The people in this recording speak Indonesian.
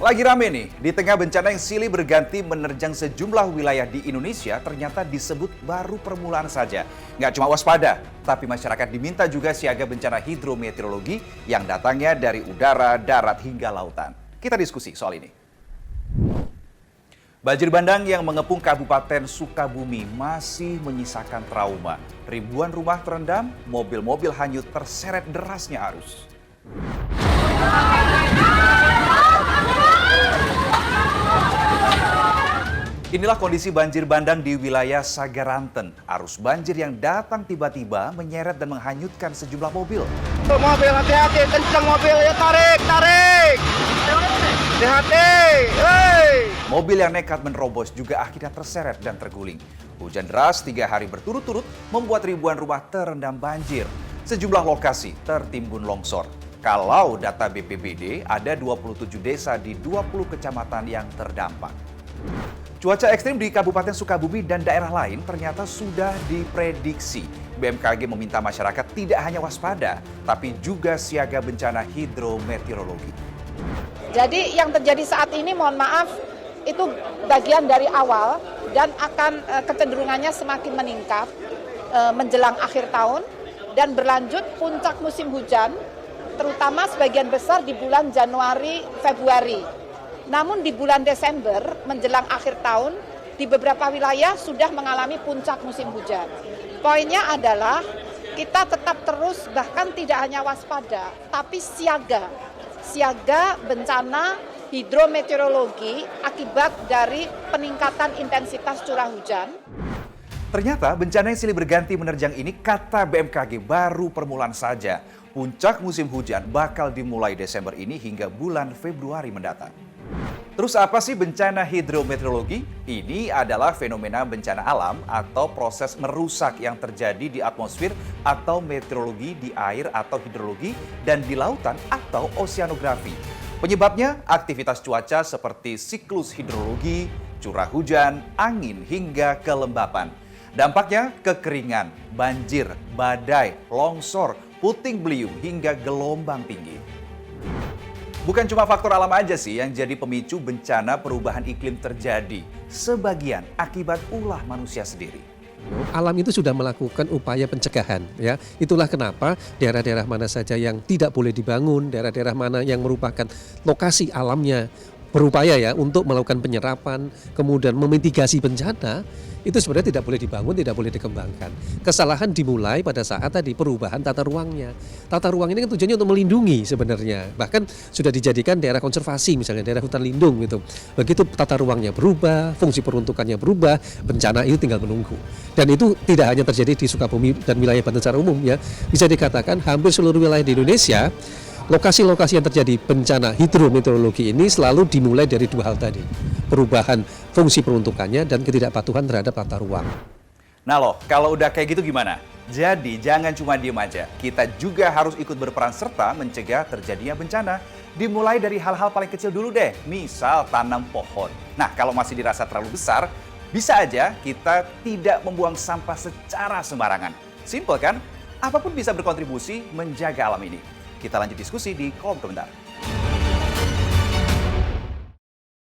Lagi rame nih, di tengah bencana yang silih berganti menerjang sejumlah wilayah di Indonesia, ternyata disebut baru permulaan saja. Nggak cuma waspada, tapi masyarakat diminta juga siaga bencana hidrometeorologi yang datangnya dari udara, darat, hingga lautan. Kita diskusi soal ini. Banjir bandang yang mengepung Kabupaten Sukabumi masih menyisakan trauma. Ribuan rumah terendam, mobil-mobil hanyut terseret derasnya arus. Inilah kondisi banjir bandang di wilayah Sagaranten. Arus banjir yang datang tiba-tiba menyeret dan menghanyutkan sejumlah mobil. Mobil hati-hati, kenceng mobil ya, tarik. Hati-hati, Mobil yang nekat menerobos juga akhirnya terseret dan terguling. Hujan deras 3 hari berturut-turut membuat ribuan rumah terendam banjir. Sejumlah lokasi tertimbun longsor. Kalau data BPBD, ada 27 desa di 20 kecamatan yang terdampak. Cuaca ekstrim di Kabupaten Sukabumi dan daerah lain ternyata sudah diprediksi. BMKG meminta masyarakat tidak hanya waspada, tapi juga siaga bencana hidrometeorologi. Jadi yang terjadi saat ini, mohon maaf, itu bagian dari awal dan akan kecenderungannya semakin meningkat menjelang akhir tahun dan berlanjut puncak musim hujan, terutama sebagian besar di bulan Januari, Februari. Namun di bulan Desember menjelang akhir tahun, di beberapa wilayah sudah mengalami puncak musim hujan. Poinnya adalah kita tetap terus bahkan tidak hanya waspada, tapi siaga bencana hidrometeorologi akibat dari peningkatan intensitas curah hujan. Ternyata bencana yang silih berganti menerjang ini kata BMKG baru permulaan saja. Puncak musim hujan bakal dimulai Desember ini hingga bulan Februari mendatang. Terus apa sih bencana hidrometeorologi? Ini adalah fenomena bencana alam atau proses merusak yang terjadi di atmosfer atau meteorologi di air atau hidrologi dan di lautan atau oseanografi. Penyebabnya aktivitas cuaca seperti siklus hidrologi, curah hujan, angin hingga kelembapan. Dampaknya kekeringan, banjir, badai, longsor, puting beliung hingga gelombang tinggi. Bukan cuma faktor alam aja sih yang jadi pemicu bencana perubahan iklim terjadi. Sebagian akibat ulah manusia sendiri. Alam itu sudah melakukan upaya pencegahan, ya. Itulah kenapa daerah-daerah mana saja yang tidak boleh dibangun, daerah-daerah mana yang merupakan lokasi alamnya berupaya ya untuk melakukan penyerapan, kemudian memitigasi bencana, itu sebenarnya tidak boleh dibangun, tidak boleh dikembangkan. Kesalahan dimulai pada saat tadi perubahan tata ruangnya. Tata ruang ini kan tujuannya untuk melindungi sebenarnya. Bahkan sudah dijadikan daerah konservasi, misalnya daerah hutan lindung gitu. Begitu tata ruangnya berubah, fungsi peruntukannya berubah, bencana itu tinggal menunggu. Dan itu tidak hanya terjadi di Sukabumi dan wilayah Banten secara umum ya. Bisa dikatakan hampir seluruh wilayah di Indonesia, lokasi-lokasi yang terjadi bencana hidrometeorologi ini selalu dimulai dari dua hal tadi. Perubahan fungsi peruntukannya dan ketidakpatuhan terhadap tata ruang. Nah loh, kalau udah kayak gitu gimana? Jadi jangan cuma diem aja. Kita juga harus ikut berperan serta mencegah terjadinya bencana. Dimulai dari hal-hal paling kecil dulu deh. Misal tanam pohon. Nah kalau masih dirasa terlalu besar, bisa aja kita tidak membuang sampah secara sembarangan. Simpel kan? Apapun bisa berkontribusi menjaga alam ini. Kita lanjut diskusi di kolom komentar.